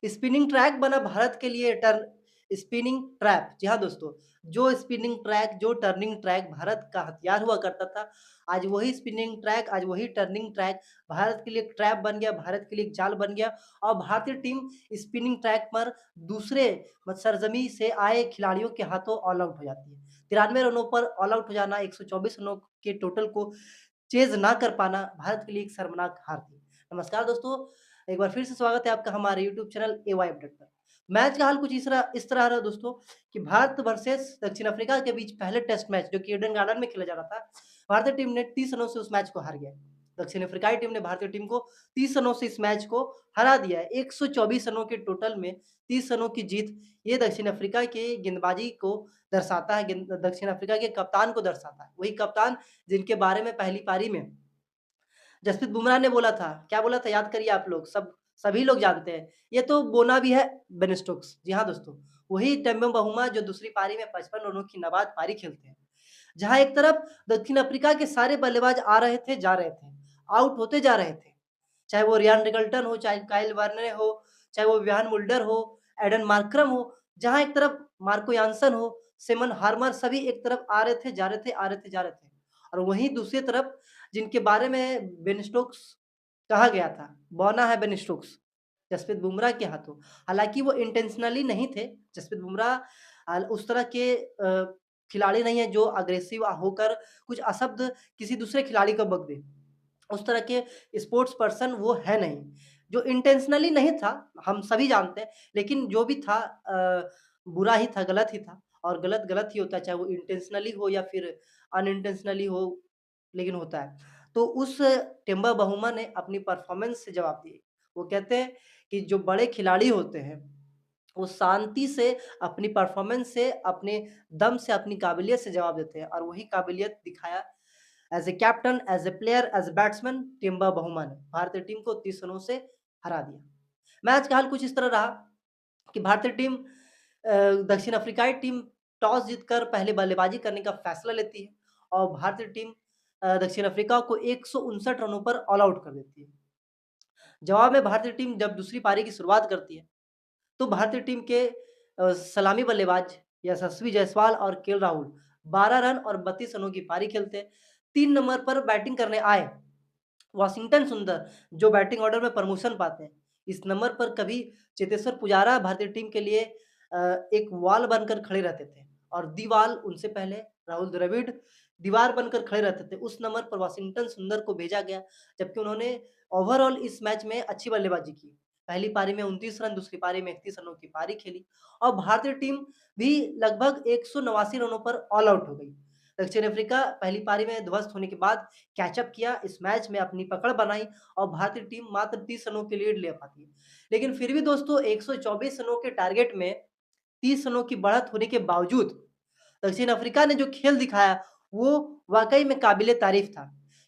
Spinning track बना भारत के लिए टर्न स्पिनिंग ट्रैप। जी हाँ दोस्तों, जो स्पिनिंग ट्रैक, जो टर्निंग ट्रैक भारत का हथियार हुआ करता था, आज वही स्पिनिंग ट्रैक, आज वही टर्निंग ट्रैक भारत के लिए एक ट्रैप बन गया, भारत के लिए एक जाल बन गया और भारतीय टीम स्पिनिंग ट्रैक पर दूसरे सरजमी से आए खिलाड़ियों के हाथों ऑल आउट हो जाती है। 93 रनों पर ऑल आउट हो जाना, 124 रनों के टोटल को चेज़ ना कर पाना भारत के लिए एक शर्मनाक हार थी। नमस्कार दोस्तों, एक बार फिर से स्वागत है आपका हमारे यूट्यूब चैनल एवाई अपडेट पर। मैच का हाल कुछ इस तरह रहा दोस्तों कि भारत वर्सेस दक्षिण अफ्रीका के बीच पहले टेस्ट मैच जो कि ईडन गार्डन में खेला जा रहा था, भारतीय टीम ने 30 रनों से उस मैच को हार गया। दक्षिण अफ्रीकाई टीम ने भारतीय टीम को 30 रनों से इस मैच को हरा दिया है। 124 रनों के टोटल में 30 रनों की जीत, ये दक्षिण अफ्रीका की गेंदबाजी को दर्शाता है, दक्षिण अफ्रीका के कप्तान को दर्शाता है। वही कप्तान जिनके बारे में पहली पारी में जसप्रीत बुमराह ने बोला था, क्या बोला था याद करिए आप लोग, सभी लोग जानते हैं, ये तो बोना भी है बेन स्टोक्स। जी हाँ दोस्तों, वही टेम्बो बहुमा जो दूसरी पारी में 55 रनों की नाबाद पारी खेलते हैं। जहाँ एक तरफ दक्षिण अफ्रीका के सारे बल्लेबाज आ रहे थे, जा रहे थे, आउट होते जा रहे थे। चाहे वो रियान रिगल्टन हो, चाहे काइल वार्नर हो, चाहे वो विहान मुल्डर हो, एडन मार्करम हो, जहाँ एक तरफ मार्को यान्सन हो, सिमन हार्मर, सभी एक तरफ आ रहे थे, जा रहे थे, आ रहे थे, जा रहे थे। और वहीं दूसरी तरफ जिनके बारे में बेन स्टोक्स कहा गया था, बौना है बेन स्टोक्स, जसप्रीत बुमराह के हाथों। हालाँकि वो इंटेंशनली नहीं थे, जसप्रीत बुमराह उस तरह के खिलाड़ी नहीं है जो अग्रेसिव होकर कुछ अशब्द किसी दूसरे खिलाड़ी को बक दे। उस तरह के स्पोर्ट्स पर्सन वो है नहीं। जो इंटेंशनली नहीं था, हम सभी जानते हैं, लेकिन जो भी था बुरा ही था, गलत ही था और गलत, गलत ही होता है, चाहे वो इंटेंशनली हो या फिर अनइंटेंशनली हो, लेकिन होता है। तो उस टेम्बा बहुमा ने अपनी परफ़ॉर्मेंस से जवाब दिए। वो कहते हैं कि जो बड़े खिलाड़ी होते हैं, वो शांति से, अपनी परफ़ॉर्मेंस से, अपने दम से, अपनी काबिलियत से जवाब देते हैं और वही काबिलियत दिखाया as a captain, as a player, as a batsman Temba Bavuma ने भारतीय टीम को 30 रनों से हरा दिया। मैच का हाल कुछ इस तरह रहा कि भारतीय टीम दक्षिण अफ्रीकाई टीम टॉस जीतकर पहले बल्लेबाजी करने का फैसला लेती है और भारतीय टीम दक्षिण अफ्रीका को 159 रनों पर ऑल आउट कर देती है। जवाब में भारतीय टीम जब दूसरी पारी की शुरुआत करती है, तो भारतीय टीम के सलामी बल्लेबाज यशस्वी जायसवाल और केएल राहुल 12 रन और 32 रनों की पारी खेलते हैं। 3 नंबर पर बैटिंग करने आए वाशिंगटन सुंदर, जो बैटिंग ऑर्डर में प्रमोशन पाते हैं। इस नंबर पर कभी चेतेश्वर पुजारा भारतीय टीम के लिए एक वॉल बनकर खड़े रहते थे और दीवाल उनसे पहले राहुल द्रविड़ दीवार बनकर खड़े रहते थे। उस नंबर पर वाशिंगटन सुंदर को भेजा गया, जबकि उन्होंने ओवरऑल इस मैच में अच्छी बल्लेबाजी की। पहली पारी में 29 रन, दूसरी पारी में 31 रनों की पारी खेली और भारतीय टीम भी लगभग 189 रनों पर ऑल आउट हो गई। दक्षिण अफ्रीका पहली पारी में ध्वस्त होने के बाद कैचअप किया, इस मैच में अपनी पकड़ बनाई और भारतीय टीम मात्र 30 रनों की लीड ले पाती है। लेकिन फिर भी दोस्तों 124 रनों के टारगेट में 30 रनों की बढ़त होने के बावजूद दक्षिण अफ्रीका ने जो खेल दिखाया, वो वाक़ई में काबिल-ए-तारीफ़ था।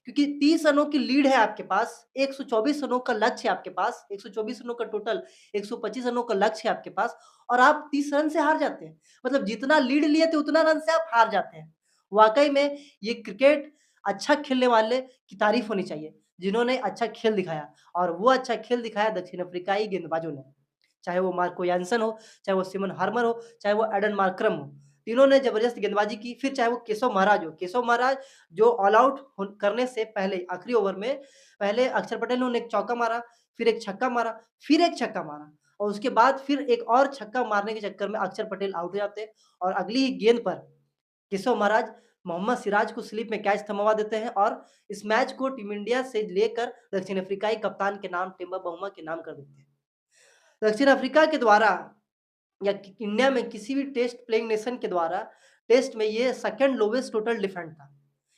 क्योंकि 30 रनों की लीड है आपके पास, 124 रनों का लक्ष्य है आपके पास, 124 रनों का टोटल, 125 रनों का लक्ष्य है आपके पास और आप 30 रन से हार जाते हैं। मतलब जितना लीड लिए थे, उतना रन से आप हार जाते हैं। वाक़ई में ये क्रिकेट अच्छा खेलने वाले की तारीफ़ होनी चाहिए, जिन्होंने अच्छा खेल दिखाया और वो अच्छा खेल दिखाया दक्षिण अफ्रीकाई गेंदबाजों ने। चाहे वो मार्को यान्सन हो, चाहे वो सिमन हार्मर हो, चाहे वो एडन मार्करम हो। तीनों ने ज़बरदस्त गेंदबाजी की, फिर चाहे वो केशव महाराज हो। केशव महाराज जो ऑल आउट करने से पहले आखिरी ओवर में पहले अक्षर पटेल ने उन्हें एक चौका मारा, फिर एक छक्का मारा, फिर एक छक्का मारा और उसके बाद फिर एक और छक्का मारने के चक्कर में अक्षर पटेल आउट हो जाते हैं और अगली ही गेंद पर केशव महाराज मोहम्मद सिराज को स्लिप में कैच थमवा देते हैं और इस मैच को टीम इंडिया से लेकर दक्षिण अफ्रीकाई कप्तान के नाम टिम्बा बहुमा के नाम कर देते हैं। दक्षिण अफ्रीका के द्वारा या इंडिया में किसी भी टेस्ट प्लेइंग नेशन के द्वारा टेस्ट में ये सेकंड लोवेस्ट टोटल डिफेंड था।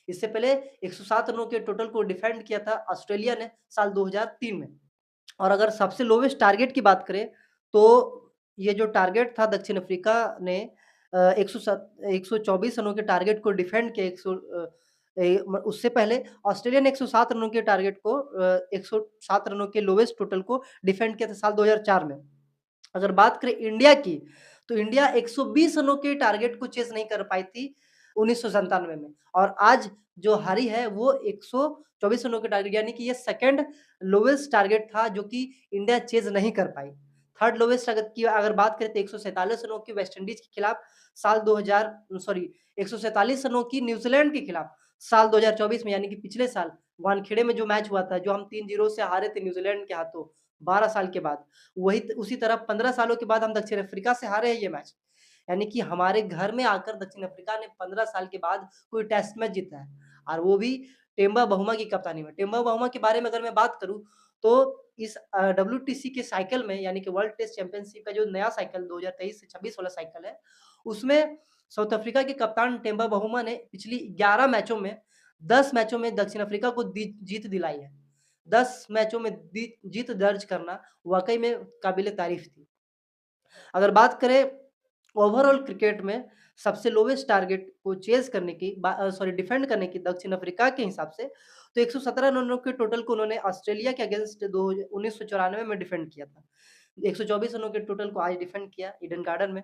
इससे पहले 107 रनों के टोटल को डिफेंड किया था ऑस्ट्रेलिया ने साल 2003 में। और अगर सबसे लोवेस्ट टारगेट की बात करें, तो ये जो टारगेट था दक्षिण अफ्रीका ने 124 रनों के टारगेट को डिफेंड किया 100 उससे पहले ऑस्ट्रेलिया ने 107 रनों के टारगेट को 107 रनों के लोवेस्ट टोटल को डिफेंड किया था साल 2004 में। अगर बात करें इंडिया की, तो इंडिया 120 रनों के टारगेट को चेज़ नहीं कर पाई थी 1997 में और आज जो हारी है वो 124 रनों के टारगेट यानी कि ये सेकंड लोवेस्ट टारगेट था जो कि इंडिया चेज़ नहीं कर पाई। थर्ड लोवेस्ट अगर बात करें तो 147 रनों की वेस्ट इंडीज़ के खिलाफ साल 2000 सॉरी 147 रनों की न्यूज़ीलैंड के खिलाफ साल 2024 में, यानी कि पिछले साल वानखेड़े में जो मैच हुआ था, जो हम 3-0 से हारे थे न्यूज़ीलैंड के हाथों 12 साल के बाद। वही उसी तरह 15 सालों के बाद हम दक्षिण अफ्रीका से हारे हैं ये मैच। यानी कि हमारे घर में आकर दक्षिण अफ्रीका ने 15 साल के बाद कोई टेस्ट मैच जीता है, और वो भी टेम्बा बहुमा की कप्तानी में। टेम्बा बहुमा के बारे में अगर मैं बात करूँ तो इस डब्ल्यूटीसी के साइकिल में, यानी कि वर्ल्ड टेस्ट चैंपियनशिप का जो नया साइकिल 2023 से 26 वाला साइकिल है, उसमें साउथ अफ्रीका के कप्तान टेम्बा बहुमा ने पिछली 11 मैचों में 10 मैचों में दक्षिण अफ्रीका को जीत दिलाई है। 10 मैचों में जीत दर्ज करना वाक़ई में काबिल-ए-तारीफ़ थी। अगर बात करें ओवरऑल क्रिकेट में सबसे लोवेस्ट टारगेट को चेज़ करने की डिफेंड करने की दक्षिण अफ्रीका के हिसाब से, तो 117 रनों के टोटल को उन्होंने ऑस्ट्रेलिया के अगेंस्ट 1994 में डिफेंड किया था। 124 रनों के टोटल को आज डिफेंड किया ईडन गार्डन में।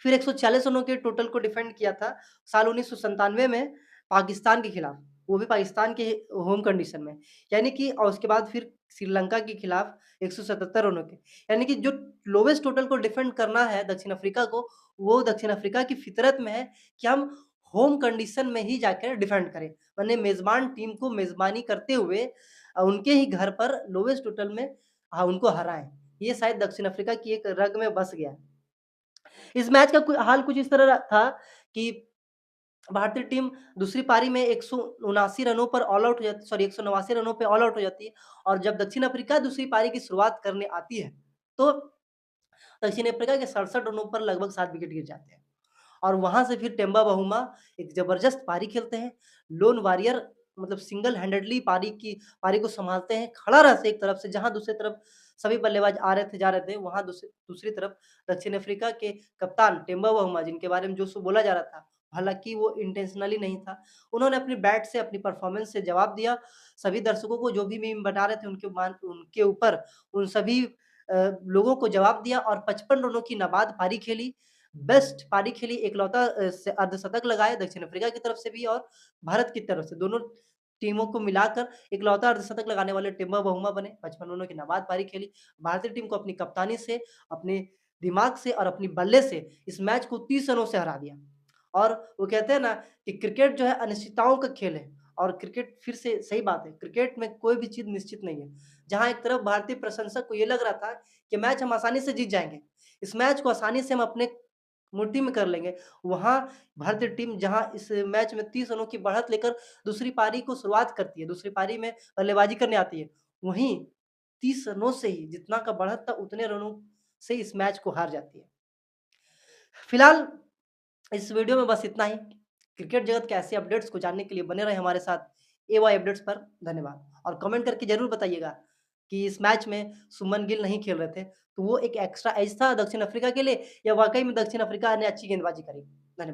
फिर 146 रनों के टोटल को डिफेंड किया था साल 1997 में पाकिस्तान के खिलाफ, वो भी पाकिस्तान के होम कंडीशन में। यानी कि और उसके बाद फिर श्रीलंका के खिलाफ 177 रनों के। यानी कि जो लोवेस्ट टोटल को डिफेंड करना है दक्षिण अफ्रीका को, वो दक्षिण अफ्रीका की फितरत में है कि हम होम कंडीशन में ही जाकर डिफेंड करें। माने मेज़बान टीम को मेज़बानी करते हुए उनके ही घर पर लोवेस्ट टोटल में उनको हराएँ। ये शायद दक्षिण अफ्रीका की एक रग में बस गया है। इस मैच का हाल कुछ इस तरह था कि भारतीय टीम दूसरी पारी में 179 रनों पर ऑल आउट हो जाती, 189 रनों पे ऑल आउट हो जाती है, और जब दक्षिण अफ्रीका दूसरी पारी की शुरुआत करने आती है, तो दक्षिण अफ्रीका के 67 रनों पर लगभग 7 विकेट गिर जाते हैं। और वहाँ से फिर टेम्बा बहुमा एक ज़बरदस्त पारी खेलते हैं। लोन वॉरियर मतलब सिंगल हैंडेडली पारी को सँभालते हैं। खड़ा रहते हैं एक तरफ से, जहाँ दूसरी तरफ सभी बल्लेबाज आ रहे थे, जा रहे थे, वहाँ दूसरी तरफ दक्षिण अफ्रीका के कप्तान टेम्बा बहुमा, जिनके बारे में जो सो बोला जा रहा था, हालाँकि वो इंटेंशनली नहीं था। उन्होंने अपनी बैट से, अपनी परफ़ॉर्मेंस से जवाब दिया। सभी दर्शकों को जो भी मीम बना रहे थे उनके ऊपर उन सभी लोगों को जवाब दिया और 55 रनों की नाबाद पारी खेली। बेस्ट पारी खेली, इकलौता अर्धशतक लगाए दक्षिण अफ्रीका की तरफ से भी और भारत की तरफ से, दोनों टीमों को मिलाकर इकलौता अर्धशतक लगाने वाले टिम्बा बहुमा बने। 55 रनों की नाबाद पारी खेली। भारतीय टीम को अपनी कप्तानी से, अपने दिमाग से और अपनी बल्ले से इस मैच को 30 रनों से हरा दिया। और वो कहते हैं ना कि क्रिकेट जो है अनिश्चितताओं का खेल है, और क्रिकेट फिर से सही बात है, क्रिकेट में कोई भी चीज़ निश्चित नहीं है। जहाँ एक तरफ भारतीय प्रशंसक को ये लग रहा था कि मैच हम आसानी से जीत जाएँगे। इस मैच को आसानी से हम अपने मुट्ठी में कर लेंगे। वहाँ भारतीय टीम जहाँ इस मैच में 30 रनों की बढ़त लेकर दूसरी पारी को शुरुआत करती है, दूसरी पारी में बल्लेबाजी करने आती है। वहीं 30 रनों से ही जितना का बढ़त था उतने रनों से इस मैच को हार जाती है। फिलहाल इस वीडियो में बस इतना ही। क्रिकेट जगत के ऐसे अपडेट्स को जानने के लिए बने रहें हमारे साथ एवाई अपडेट्स पर। धन्यवाद। और कमेंट करके ज़रूर बताइएगा कि इस मैच में सुमन गिल नहीं खेल रहे थे, तो वो एक एक्स्ट्रा एज था दक्षिण अफ्रीका के लिए, या वाक़ई में दक्षिण अफ्रीका ने अच्छी गेंदबाज़ी करी? धन्यवाद।